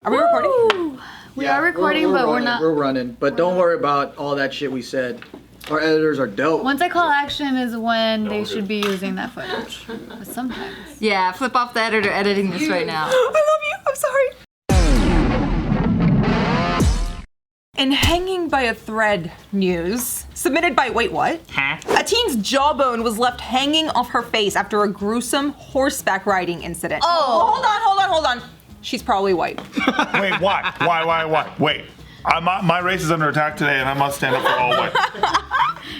Are we recording? We are recording, but we're not. We're running, but don't worry about all that shit we said. Our editors are dope. Once I call action is when they should be using that footage. But sometimes. Yeah, flip off the editor editing this right now. I love you. I'm sorry. In Hanging by a Thread news, submitted by Wait What? A teen's jawbone was left hanging off her face after a gruesome horseback riding incident. Oh. Hold on. She's probably white. Wait, why? Why? Wait. My race is under attack today, and I must stand up for all white.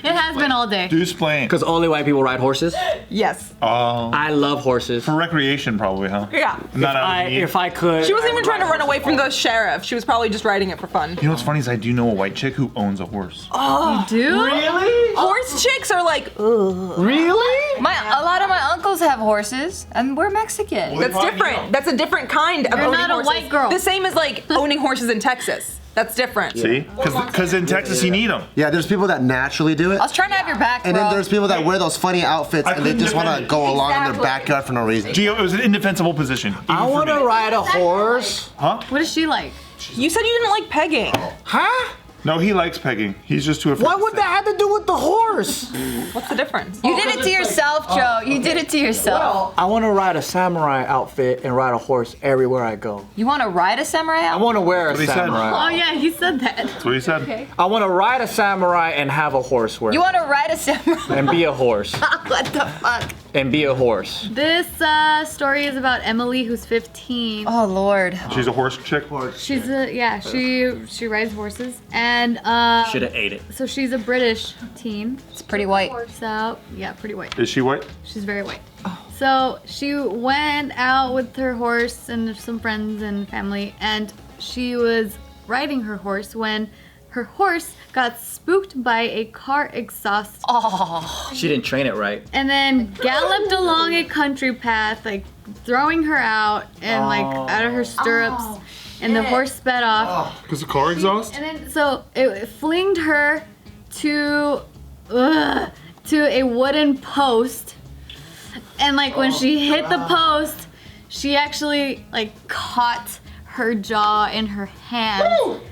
It has been all day. Do explain. Because only white people ride horses? Yes. I love horses. For recreation, probably, huh? Yeah. Not out of need. If I could. She wasn't even trying to run away from the sheriff. She was probably just riding it for fun. You know what's funny is I do know a white chick who owns a horse. You do? Really? Horse chicks are like, ugh. Really? A lot of my uncles have horses, and we're Mexican. Well, That's Well, you different. know. That's a different kind of You're owning not a horses. white girl. The same as like owning horses in Texas. That's different. See? Because in Texas you need them. Yeah, there's people that naturally do it. I was trying to have your back, And bro. then there's people that wear those funny outfits I and they couldn't just want to defend it. go along in their Exactly. backyard for no reason. Gio, it was an indefensible position. I want to ride a horse. Huh? What is she like? You said you didn't like pegging. Huh? No, he likes pegging. He's just too afraid. What to would say. that have to do with the horse? What's the difference? You did it to yourself, Joe. You did it to yourself. I want to ride a samurai outfit and ride a horse everywhere I go. You want to ride a samurai I out? want to wear a what he said. samurai. Oh yeah, he said that. That's what he said. I want to ride a samurai and have a horse wear. You want to ride a samurai? And be a horse. What the fuck? And be a horse. This story is about Emily, who's 15. Oh, Lord. She's a horse chick. She's she rides horses, and Should have ate it. so she's a British teen. It's pretty white. So yeah, pretty white. Is she white? She's very white. So she went out with her horse and some friends and family, and she was riding her horse when her horse got spooked by a car exhaust She didn't train it right. and then galloped along a country path, like throwing her out and like out of her stirrups, and the horse sped off. Because the car exhaust? And then so it flinged her to a wooden post, and like when she hit the post, she actually like caught her jaw in her hand.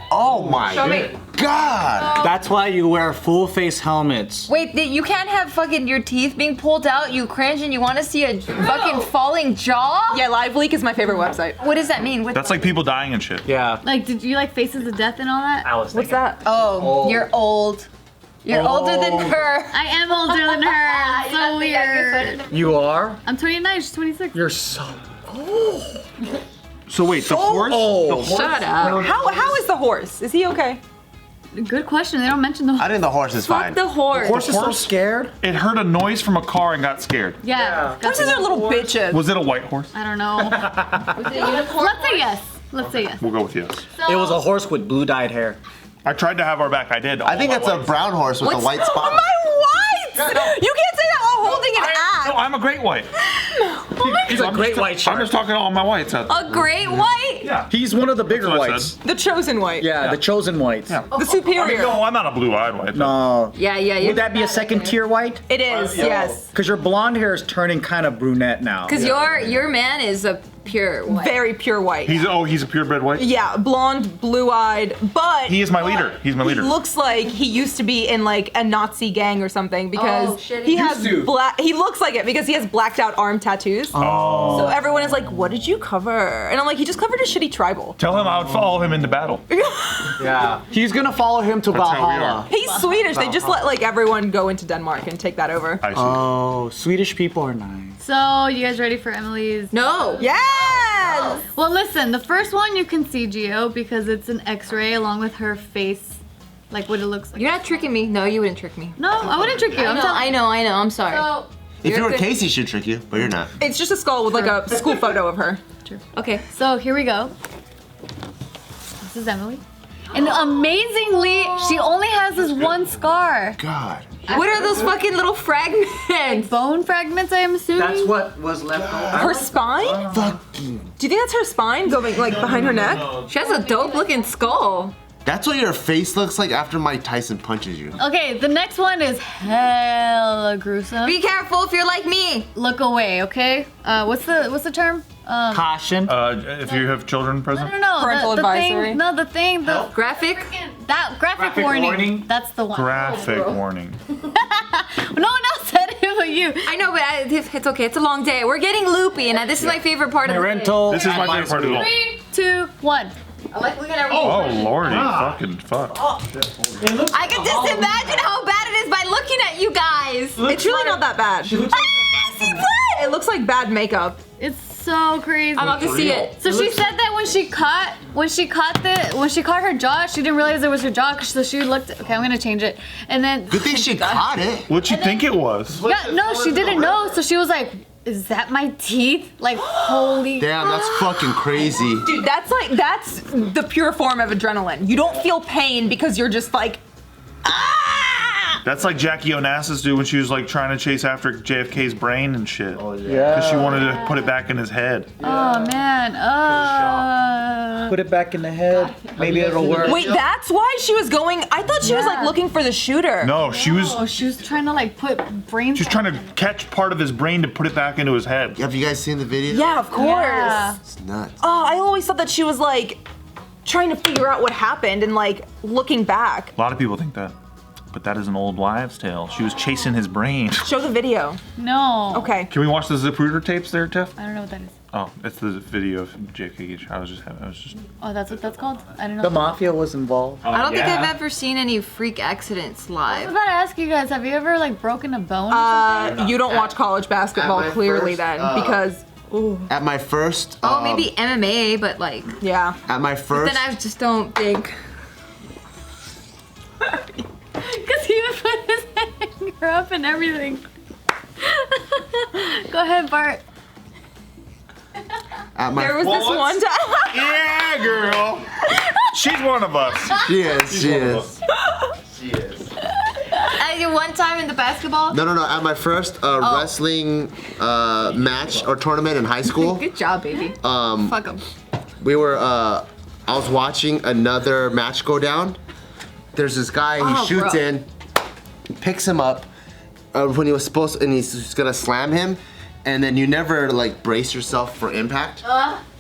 Oh my God. That's why you wear full face helmets. Wait, you can't have fucking your teeth being pulled out. You cringe and you want to see a fucking falling jaw? Yeah, Live Leak is my favorite website. What does that mean? That's like people dying and shit. Yeah. Like, did you like Faces of Death and all that? What's that? Oh, you're old. You're older than her. I am older than her. So weird. You are? I'm 29. She's 26. You're so So wait, the horse? old. The horse? Shut up. How is the horse? Is he okay? Good question. They don't mention the. I think the horse is fine. The horse. Horse is so horse? scared. It heard a noise from a car and got scared. Yeah. got Horses the- are little bitches. Was it a white horse? I don't know. Let's say yes. Let's say yes. We'll go with yes. It was a horse with blue dyed hair. I tried to have our back. I did. I think it's a brown horse with a white Oh spot. my white! You can't say that while holding an No, axe. I'm a great white. He's a great white I'm shark. just talking to all my whites. A great white? Yeah. He's one of the bigger That's what I whites. said. The chosen white. Yeah, the chosen whites. Yeah. The I mean, superior. no, I'm not a blue-eyed white. No. Yeah. Would that be a second tier white? It is, yes. Because your blonde hair is turning kind of brunette now. Because your man is a pure white. Very pure white. He's a purebred white. Yeah, blonde, blue-eyed, but He is my leader. He's my leader. he looks like he used to be in like a Nazi gang or something because Oh, shit, he he has black. He looks like it because he has blacked out arm tattoos. Oh. So everyone is like, "What did you cover?" And I'm like, "He just covered a shitty tribal." Tell him I would follow him into battle. Yeah. He's gonna follow him to That's how we Valhalla. are. He's Swedish. They just let like everyone go into Denmark and take that over. I see. Oh, Swedish people are nice. So, you guys ready for Emily's? No. Yes. Well, listen. The first one you can see, Gio, because it's an X-ray along with her face, like what it looks like. You're not tricking me. No, you wouldn't trick me. No, I wouldn't trick you. I'm telling. I know. I'm sorry. So, If you were good. Casey, she'd trick you, but you're not. It's just a skull with like a school photo of her. Okay. So here we go. This is Emily. And amazingly, she only has this one scar. God. What are those fucking little fragments? Bone fragments, I am assuming. That's what was left over. Her spine? Fucking. Do you think that's her spine going like behind her neck? She has a dope looking skull. That's what your face looks like after Mike Tyson punches you. Okay, the next one is hella gruesome. Be careful if you're like me. Look away, okay? What's the term? Caution. If you have children present. No. Parental the advisory. Thing, no, the thing. The Graphic? that graphic warning. That's the one. Graphic warning. No one else said it but you. I know, but it's okay. It's a long day. We're getting loopy, and this is my favorite part of the day. Parental. This is my favorite part of the 3, 2, 1. I like looking at everything. Oh lordy, fucking fuck. I can just imagine how bad it is by looking at you guys. It's really not that bad. It looks like bad makeup. It's so crazy. I'm about to see it. So she said that when she caught her jaw, she didn't realize it was her jaw. So she looked. Okay, I'm gonna change it. And then Good thing she caught it. What'd you think it was? yeah, no, she didn't know. So she was like, "Is that my teeth?" Like, holy. Damn, that's fucking crazy. Dude, that's the pure form of adrenaline. You don't feel pain because you're just like, ah! That's like Jackie Onassis do when she was like trying to chase after JFK's brain and shit. Oh Yeah. Because she wanted to put it back in his head. Oh man. Put it back in the head. Maybe it'll work. Wait, that's why she was going. I thought she was like looking for the shooter. No, she was Oh, she was trying to like put brains. she was trying to catch part of his brain to put it back into his head. Have you guys seen the video? Yeah, of course. Yeah. It's nuts. Oh, I always thought that she was like trying to figure out what happened and like looking back. A lot of people think that. But that is an old wives' tale. She was chasing his brain. Show the video. No. Okay. Can we watch the Zapruder tapes there, Tiff? I don't know what that is. Oh, it's the video of JFK. I was just Oh, that's what that's called? I don't know. The mafia was involved. I don't think I've ever seen any freak accidents I live. was about to ask you guys, have you ever like broken a bone? You don't watch college basketball At my clearly first, then because At my first. Oh, maybe MMA, but like, yeah. At my first. then I just don't think. Because he would put his hanger up and everything. Go ahead, Bart. At my There was this one time. Yeah, girl. She's one of us. She is. She is. One time in the basketball. No. At my first wrestling match or tournament in high school, Good job, baby. Fuck 'em. we were. I was watching another match go down. There's this guy. He shoots bro. in, picks him up when he was supposed to, and he's just gonna slam him, and then you never like brace yourself for impact.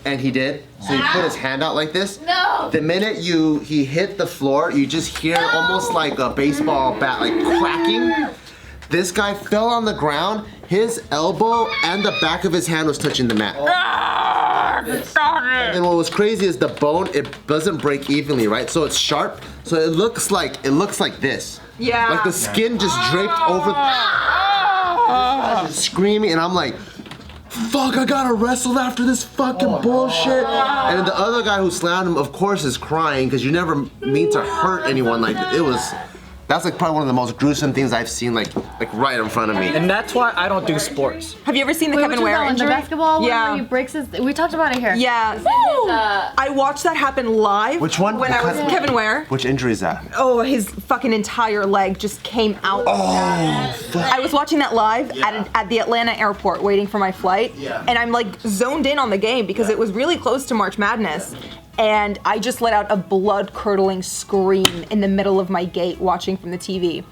And he did. So he put his hand out like this. No. The minute he hit the floor, you just hear almost like a baseball bat like cracking. This guy fell on the ground. His elbow and the back of his hand was touching the mat. And what was crazy is the bone, it doesn't break evenly, right? So it's sharp. So it looks like this. Yeah. Like the skin just draped over. Screaming, and I'm like, fuck, I gotta wrestle after this fucking bullshit. And the other guy who slammed him, of course, is crying because you never mean to hurt anyone like that. That's like probably one of the most gruesome things I've seen like right in front of me. And that's why I don't do sports. Have you ever seen the Wait, Kevin which was Ware that one? The injury? basketball one Yeah. where he breaks his. We talked about it here. Yeah. I watched that happen live. Which one? When I was Kevin Ware. Which injury is that? Oh, his fucking entire leg just came out. Oh, I was watching that live at the Atlanta airport waiting for my flight. Yeah. And I'm like zoned in on the game because it was really close to March Madness. And I just let out a blood-curdling scream in the middle of my gate watching from the TV.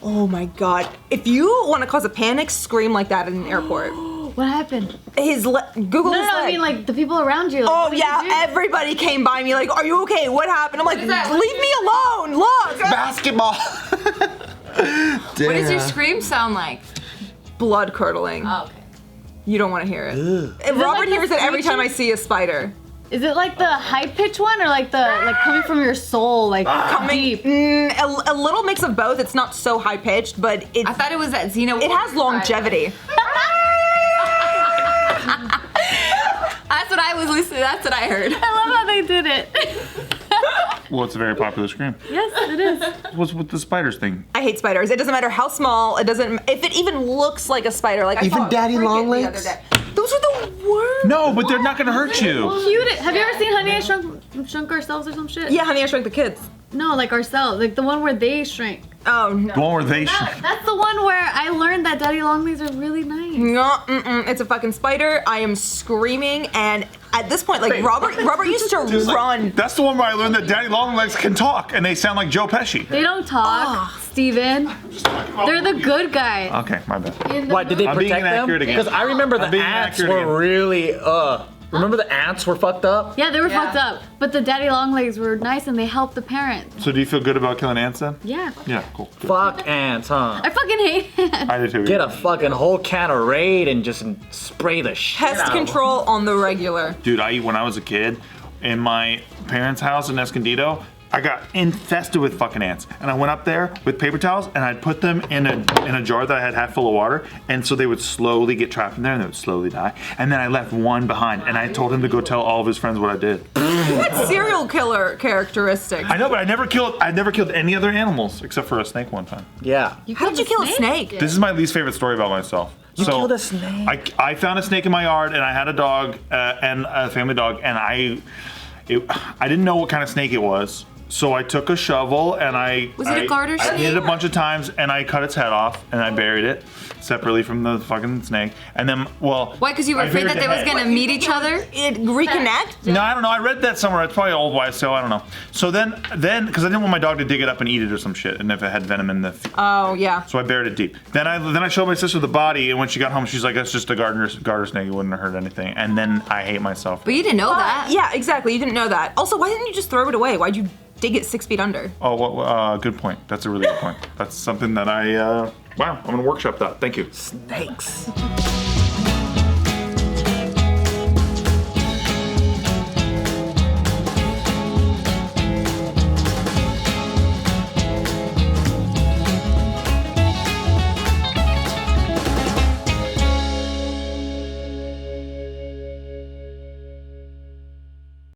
Oh my God. If you want to cause a panic, scream like that in an airport. What happened? Google No, his I leg. mean like the people around you. Like, Oh what did you do? yeah, everybody came by me like, are you okay? What happened? I'm like, leave me alone, look. Basketball. What does your scream sound like? Blood curdling. Oh, okay. You don't want to hear it. And Robert like the hears it every time I screeching? see a spider. Is it like the high pitch one or like the coming from your soul, like deep? A little mix of both. It's not so high pitched, but I thought it was that Xena. it has longevity. That's what I was listening. That's what I heard. I love how they did it. Well, it's a very popular scream. Yes, it is. What's with the spiders thing? I hate spiders. It doesn't matter how small. It doesn't. If it even looks like a spider, like I Even saw a Daddy cricket the Longlegs? other day. Those are the worst. No, but they're not gonna hurt you. Cute. Have you ever seen Honey I Shrunk Ourselves or some shit? Yeah, Honey, I Shrunk the Kids. No, like ourselves, like the one where they shrink. Oh no. The one where they That's the one where I learned that daddy long legs are really nice. No, it's a fucking spider. I am screaming, and at this point, like Robert used to run. That's the one where I learned that Daddy Longlegs can talk, and they sound like Joe Pesci. They don't talk, Steven. They're the good guy. Okay, my bad. What, did they I'm being protect them? inaccurate again. Because I remember I'm the being ants inaccurate were again. really, remember the ants were fucked up? Yeah, they were fucked up. But the daddy longlegs were nice and they helped the parents. So do you feel good about killing ants then? Yeah. Yeah, cool. Good. Fuck ants, huh? I fucking hate it. I do too. Get a fucking whole can of Raid and just spray the shit Pest out of 'em. control on the regular. Dude, when I was a kid, in my parents' house in Escondido, I got infested with fucking ants. And I went up there with paper towels and I'd put them in a jar that I had half full of water. And so they would slowly get trapped in there and they would slowly die. And then I left one behind and I told him to go tell all of his friends what I did. You had serial killer characteristics. I know, but I never killed any other animals except for a snake one time. Yeah. How did you kill a snake? This is my least favorite story about myself. You killed a snake? I found a snake in my yard and I had a dog and a family dog and I didn't know what kind of snake it was. So I took a shovel and Was it a garter I snake? hit it a bunch of times and I cut its head off and I buried it separately from the fucking snake. And then, well, Why? Because you were I afraid buried that they the was head. gonna meet each other? It reconnect? No, I don't know. I read that somewhere. It's probably old wives' tale. I don't know. So then, because I didn't want my dog to dig it up and eat it or some shit, and if it had venom in the. Oh yeah. So I buried it deep. Then I showed my sister the body, and when she got home, she's like, "That's just a garter snake. It wouldn't have hurt anything." And then I hate myself. But you didn't know that. Yeah, exactly. You didn't know that. Also, why didn't you just throw it away? Why'd you dig it 6 feet under? Oh, well, good point. That's a really good point. That's something that wow, I'm gonna workshop that. Thank you. Snakes.